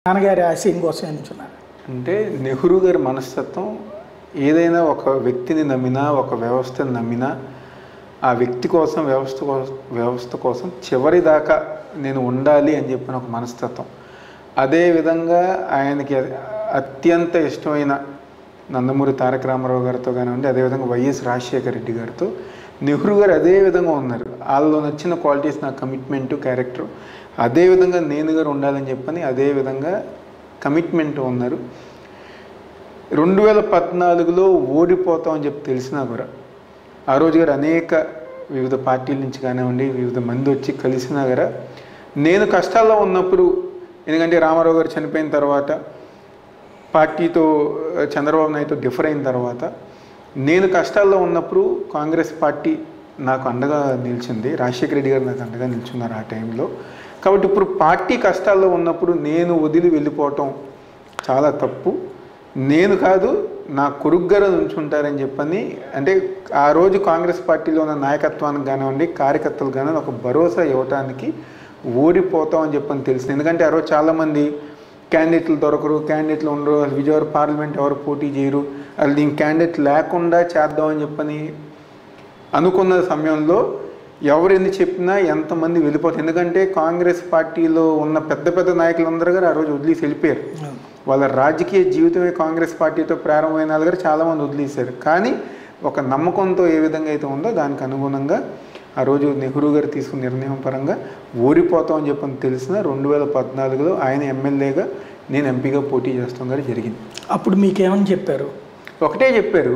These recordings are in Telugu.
నాన్నగారి ఆశయం కోసం ఎంచున్నారు. అంటే నెహ్రూ గారి మనస్తత్వం ఏదైనా ఒక వ్యక్తిని నమ్మినా, ఒక వ్యవస్థను నమ్మినా, ఆ వ్యక్తి కోసం, వ్యవస్థ కోసం చివరి దాకా నేను ఉండాలి అని చెప్పిన ఒక మనస్తత్వం. అదేవిధంగా ఆయనకి అత్యంత ఇష్టమైన నందమూరి తారక రామారావు గారితో కానివ్వండి, అదేవిధంగా వైఎస్ రాజశేఖర రెడ్డి గారితో నెహ్రూ గారు అదే విధంగా ఉన్నారు. వాళ్ళలో నచ్చిన క్వాలిటీస్, నా కమిట్మెంటు, క్యారెక్టర్ అదేవిధంగా నేను గారు ఉండాలని చెప్పని అదేవిధంగా కమిట్మెంట్ ఉన్నారు. 2014లో ఓడిపోతామని చెప్పి తెలిసినా కూడా ఆ రోజు గారు అనేక వివిధ పార్టీల నుంచి కానివ్వండి, వివిధ మంది వచ్చి కలిసినా కూడా నేను కష్టాల్లో ఉన్నప్పుడు, ఎందుకంటే రామారావు గారు చనిపోయిన తర్వాత పార్టీతో చంద్రబాబు నాయుడుతో డిఫర్ అయిన తర్వాత నేను కష్టాల్లో ఉన్నప్పుడు కాంగ్రెస్ పార్టీ నాకు అండగా నిలిచింది, రాజశేఖర రెడ్డి గారు నాకు అండగా నిల్చున్నారు ఆ టైంలో. కాబట్టి ఇప్పుడు పార్టీ కష్టాల్లో ఉన్నప్పుడు నేను వదిలి వెళ్ళిపోవటం చాలా తప్పు. నేను కాదు, నా కొడుగ్గారు ఉంచుంటారని చెప్పని, అంటే ఆ రోజు కాంగ్రెస్ పార్టీలో ఉన్న నాయకత్వానికి కానివ్వండి, కార్యకర్తలు కానివ్వండి ఒక భరోసా ఇవ్వటానికి ఓడిపోతాం అని చెప్పని తెలిసింది. ఎందుకంటే ఆ రోజు చాలామంది క్యాండిడేట్లు దొరకరు, క్యాండిడేట్లు ఉండరు, విజయవాడ పార్లమెంట్ ఎవరు పోటీ చేయరు, అది దీనికి క్యాండిడేట్ లేకుండా చేద్దామని చెప్పని అనుకున్న సమయంలో ఎవరు ఎన్ని చెప్పినా ఎంతమంది వెళ్ళిపోతారు. ఎందుకంటే కాంగ్రెస్ పార్టీలో ఉన్న పెద్ద పెద్ద నాయకులందరూ గారు ఆ రోజు వదిలేసి వెళ్ళిపోయారు. వాళ్ళ రాజకీయ జీవితమే కాంగ్రెస్ పార్టీతో ప్రారంభమైన వాళ్ళు గారు చాలామంది వదిలేశారు. కానీ ఒక నమ్మకంతో ఏ విధంగా అయితే ఉందో దానికి అనుగుణంగా ఆ రోజు నెహ్రూ గారు తీసుకున్న నిర్ణయం పరంగా ఓడిపోతామని చెప్పని తెలిసిన 2014లో ఆయన ఎమ్మెల్యేగా, నేను ఎంపీగా పోటీ చేస్తాం గారు జరిగింది. అప్పుడు మీకేమని చెప్పారు? ఒకటే చెప్పారు,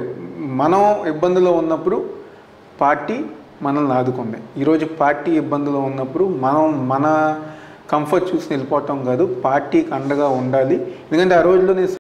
మనం ఇబ్బందులో ఉన్నప్పుడు పార్టీ మనల్ని ఆదుకుంది. ఈరోజు పార్టీ ఇబ్బందులో ఉన్నప్పుడు మనం మన కంఫర్ట్ చూసి వెళ్ళిపోవటం కాదు, పార్టీకి అండగా ఉండాలి. ఎందుకంటే ఆ రోజుల్లో నేను